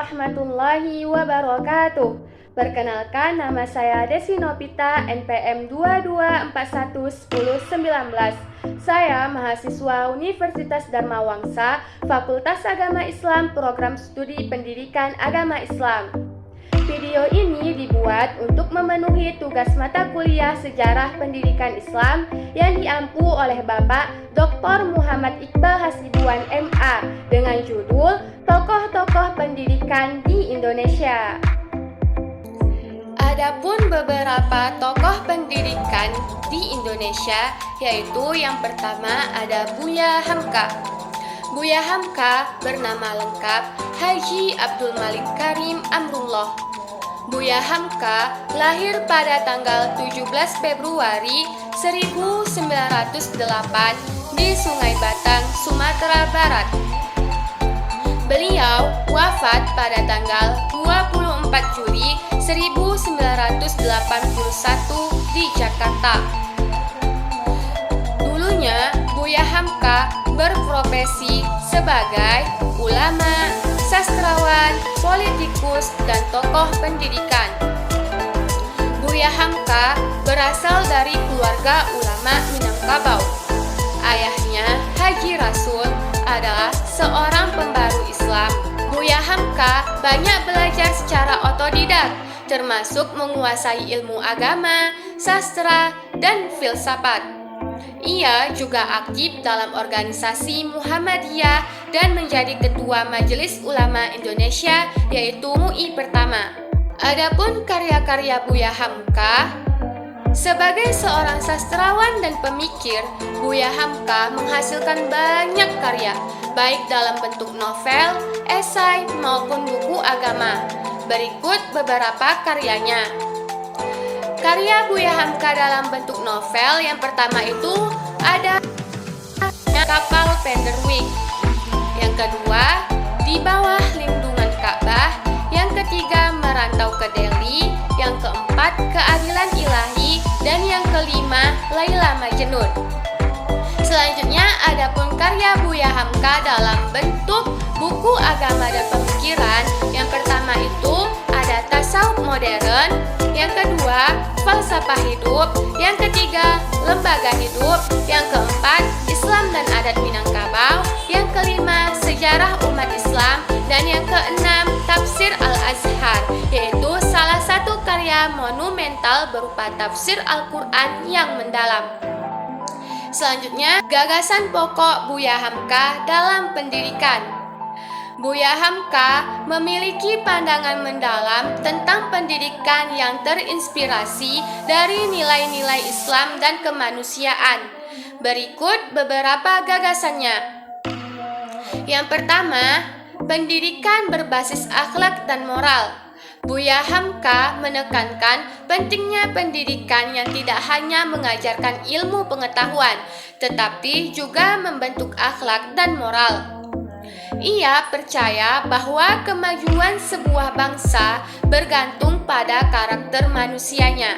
warahmatullahi wabarakatuh. Perkenalkan, nama saya Desi Nopita, NPM 22411019. Saya mahasiswa Universitas Dharma Wangsa, Fakultas Agama Islam, Program Studi Pendidikan Agama Islam. Video ini dibuat untuk memenuhi tugas mata kuliah Sejarah Pendidikan Islam yang diampu oleh Bapak Dr. Muhammad Iqbal Hasibuan MA dengan judul Tokoh-tokoh Pendidikan di Indonesia. Adapun beberapa tokoh pendidikan di Indonesia, yaitu yang pertama ada Buya Hamka. Buya Hamka bernama lengkap Haji Abdul Malik Karim Amrullah. Buya Hamka lahir pada tanggal 17 Februari 1908 di Sungai Batang, Sumatera Barat. Beliau wafat pada tanggal 24 Juli 1981 di Jakarta. Dulunya Buya Hamka berprofesi sebagai ulama, sastrawan, politikus, dan tokoh pendidikan. Buya Hamka berasal dari keluarga ulama Minangkabau. Ayahnya, Haji Rasul, adalah seorang pembaru Islam. Buya Hamka banyak belajar secara otodidak, termasuk menguasai ilmu agama, sastra, dan filsafat. Ia juga aktif dalam organisasi Muhammadiyah dan menjadi Ketua Majelis Ulama Indonesia, yaitu MUI pertama. Adapun karya-karya Buya Hamka, sebagai seorang sastrawan dan pemikir, Buya Hamka menghasilkan banyak karya, baik dalam bentuk novel, esai, maupun buku agama. Berikut beberapa karyanya. Karya Buya Hamka dalam bentuk novel yang pertama itu ada Kapal Penderwick. Yang kedua, Di Bawah Lindungan Ka'bah. Yang ketiga, Merantau ke Delhi. Yang keempat, Keadilan Ilahi. Dan yang kelima, Laila Majnun. Selanjutnya, ada pun karya Buya Hamka dalam bentuk buku agama dan pemikiran. Yang pertama itu ada Tasawuf Modern. Yang kedua, Falsafah Hidup. Yang ketiga, Lembaga Hidup. Yang keempat, Islam dan Adat Minangkabau. Yang kelima, Sejarah Umat Islam. Dan yang keenam, Tafsir Al-Azhar, yaitu salah satu karya monumental berupa tafsir Al-Quran yang mendalam. Selanjutnya, gagasan pokok Buya Hamka dalam pendidikan. Buya Hamka memiliki pandangan mendalam tentang pendidikan yang terinspirasi dari nilai-nilai Islam dan kemanusiaan. Berikut beberapa gagasannya. Yang pertama, pendidikan berbasis akhlak dan moral. Buya Hamka menekankan pentingnya pendidikan yang tidak hanya mengajarkan ilmu pengetahuan, tetapi juga membentuk akhlak dan moral. Ia percaya bahwa kemajuan sebuah bangsa bergantung pada karakter manusianya.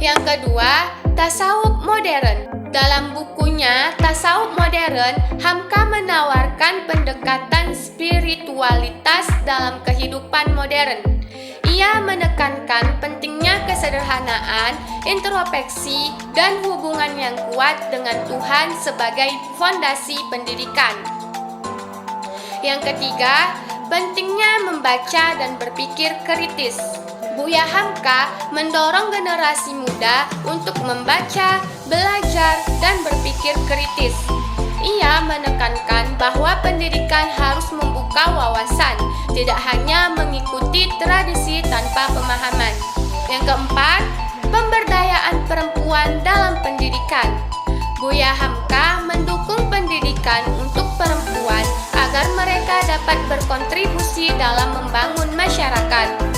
Yang kedua, tasawuf modern. Dalam bukunya Tasawuf Modern, Hamka menawarkan pendekatan spiritualitas dalam kehidupan modern. Ia menekankan pentingnya kesederhanaan, introspeksi, dan hubungan yang kuat dengan Tuhan sebagai fondasi pendidikan. Yang ketiga, pentingnya membaca dan berpikir kritis. Buya Hamka mendorong generasi muda untuk membaca, belajar, dan berpikir kritis. Ia menekankan bahwa pendidikan harus membuka wawasan, tidak hanya mengikuti tradisi tanpa pemahaman. Yang keempat, pemberdayaan perempuan dalam pendidikan. Buya Hamka mendukung pendidikan untuk perempuan agar mereka dapat berkontribusi dalam membangun masyarakat.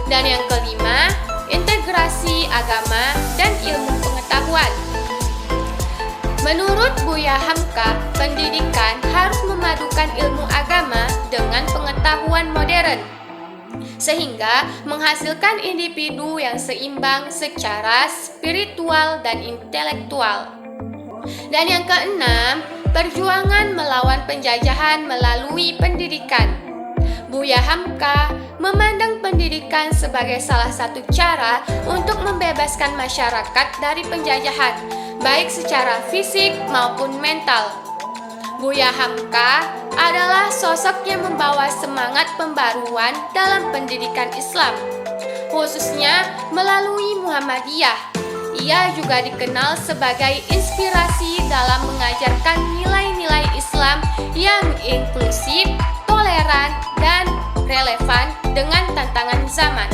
Dan yang kelima, integrasi agama dan ilmu pengetahuan. Menurut Buya Hamka, pendidikan harus memadukan ilmu agama dengan pengetahuan modern, sehingga menghasilkan individu yang seimbang secara spiritual dan intelektual. Dan yang keenam, perjuangan melawan penjajahan melalui pendidikan. Buya Hamka memandang pendidikan sebagai salah satu cara untuk membebaskan masyarakat dari penjajahan, baik secara fisik maupun mental. Buya Hamka adalah sosok yang membawa semangat pembaruan dalam pendidikan Islam, khususnya melalui Muhammadiyah. Ia juga dikenal sebagai inspirasi dalam mengajarkan nilai-nilai Islam yang inklusif, toleran, dan relevan dengan tantangan zaman.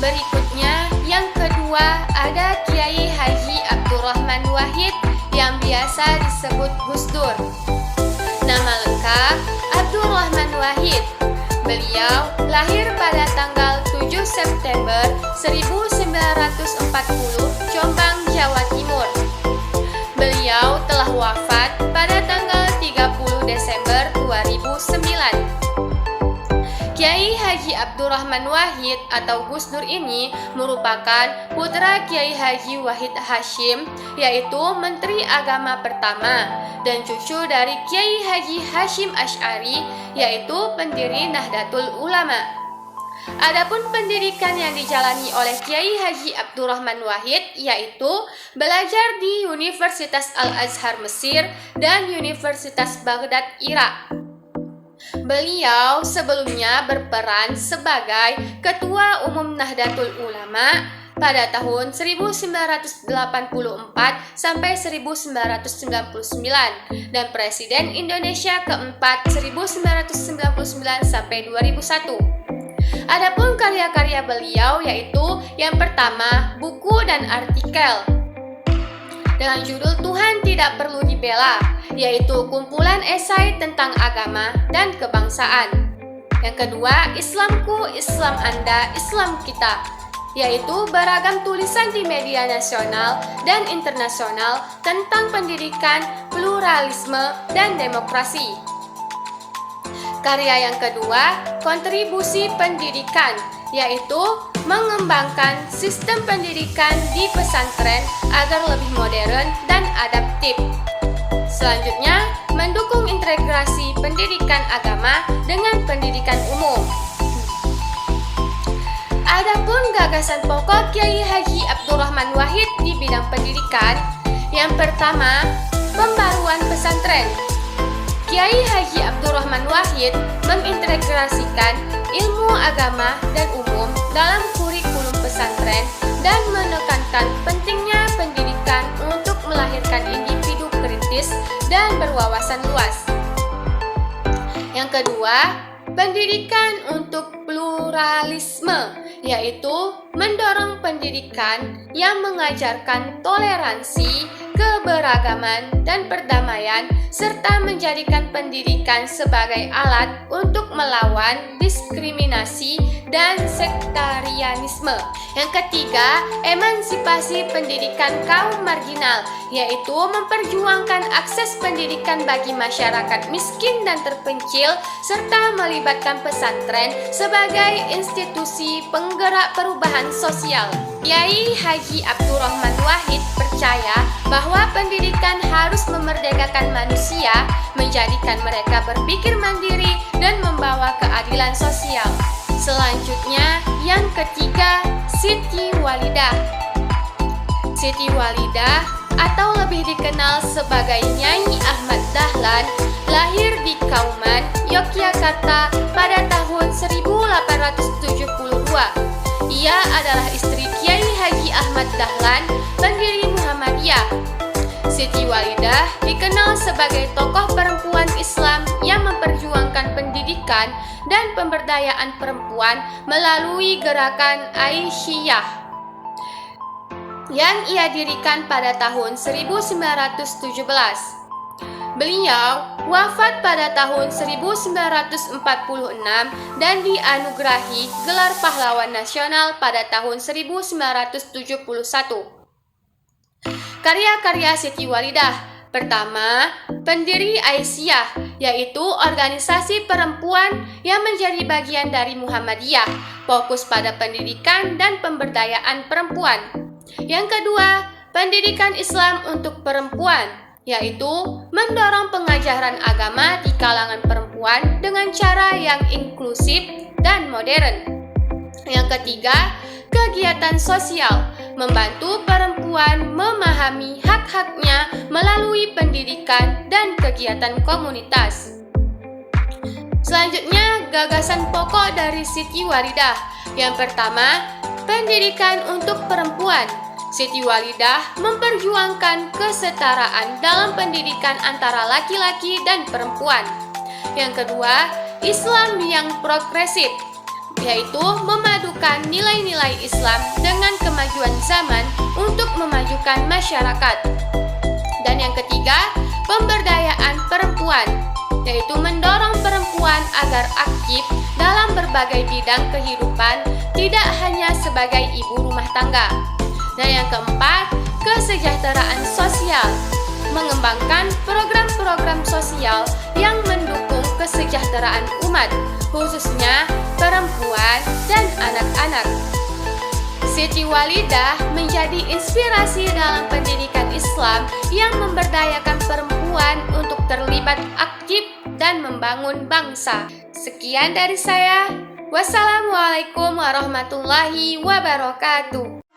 Berikutnya, yang kedua ada Kiai Haji Abdurrahman Wahid yang biasa disebut Gus Dur. Nama lengkap Abdurrahman Wahid. Beliau lahir pada tanggal 7 September 1940 Jombang, Jawa Timur. Beliau telah wafat pada tanggal 30 Desember 2009. Kiai Haji Abdurrahman Wahid atau Gus Dur ini merupakan putra Kiai Haji Wahid Hashim, yaitu Menteri Agama pertama, dan cucu dari Kiai Haji Hashim Asy'ari, yaitu pendiri Nahdlatul Ulama. Adapun pendidikan yang dijalani oleh Kiai Haji Abdurrahman Wahid yaitu belajar di Universitas Al-Azhar Mesir dan Universitas Baghdad Irak. Beliau sebelumnya berperan sebagai Ketua Umum Nahdlatul Ulama pada tahun 1984 sampai 1999 dan Presiden Indonesia keempat 1999 sampai 2001. Adapun karya-karya beliau yaitu yang pertama, buku dan artikel dengan judul Tuhan Tidak Perlu Dibela, yaitu kumpulan esai tentang agama dan kebangsaan. Yang kedua, Islamku, Islam Anda, Islam Kita, yaitu beragam tulisan di media nasional dan internasional tentang pendidikan, pluralisme, dan demokrasi. Karya yang kedua, Kontribusi Pendidikan, yaitu mengembangkan sistem pendidikan di pesantren agar lebih modern dan adaptif. Selanjutnya, mendukung integrasi pendidikan agama dengan pendidikan umum. Adapun gagasan pokok Kiai Haji Abdurrahman Wahid di bidang pendidikan, yang pertama, pembaruan pesantren. Kiai Haji Abdurrahman Wahid mengintegrasikan ilmu agama dan umum dalam kurikulum pesantren dan menekankan pentingnya pendidikan untuk melahirkan individu kritis dan berwawasan luas. Yang kedua, pendidikan untuk pluralisme, yaitu mendorong pendidikan yang mengajarkan toleransi, keberagaman, dan perdamaian, serta menjadikan pendidikan sebagai alat untuk melawan diskriminasi dan sektarianisme. Yang ketiga, emansipasi pendidikan kaum marginal, yaitu memperjuangkan akses pendidikan bagi masyarakat miskin dan terpencil, serta melibatkan pesantren sebagai institusi penggerak perubahan sosial. Kiai Haji Abdurrahman Wahid percaya bahwa pendidikan harus memerdekakan manusia, menjadikan mereka berpikir mandiri, dan membawa keadilan sosial. Selanjutnya, yang ketiga, Siti Walidah. Siti Walidah atau lebih dikenal sebagai Nyai Ahmad Dahlan lahir di Kauman, Yogyakarta pada tahun 1872. Ia adalah istri Kiai Haji Ahmad Dahlan, pendiri Muhammadiyah. Siti Walidah dikenal sebagai tokoh perempuan Islam yang memperjuangkan pendidikan dan pemberdayaan perempuan melalui gerakan Aisyah yang ia dirikan pada tahun 1917. Beliau wafat pada tahun 1946 dan dianugerahi gelar pahlawan nasional pada tahun 1971. Karya-karya Siti Walidah. Pertama, pendiri Aisyah, yaitu organisasi perempuan yang menjadi bagian dari Muhammadiyah, fokus pada pendidikan dan pemberdayaan perempuan. Yang kedua, pendidikan Islam untuk perempuan, yaitu mendorong pengajaran agama di kalangan perempuan dengan cara yang inklusif dan modern. Yang ketiga, kegiatan sosial, membantu perempuan memahami hak-haknya melalui pendidikan dan kegiatan komunitas. Selanjutnya, gagasan pokok dari Siti Walidah. Yang pertama, pendidikan untuk perempuan. Siti Walidah memperjuangkan kesetaraan dalam pendidikan antara laki-laki dan perempuan. Yang kedua, Islam yang progresif, yaitu memadukan nilai-nilai Islam dengan kemajuan zaman untuk memajukan masyarakat. Dan yang ketiga, pemberdayaan perempuan, yaitu mendorong perempuan agar aktif dalam berbagai bidang kehidupan, tidak hanya sebagai ibu rumah tangga. Dan yang keempat, kesejahteraan sosial, mengembangkan program-program sosial yang mendukung kesejahteraan umat, khususnya perempuan dan anak-anak. Siti Walidah menjadi inspirasi dalam pendidikan Islam yang memberdayakan perempuan untuk terlibat aktif dan membangun bangsa. Sekian dari saya. Wassalamualaikum warahmatullahi wabarakatuh.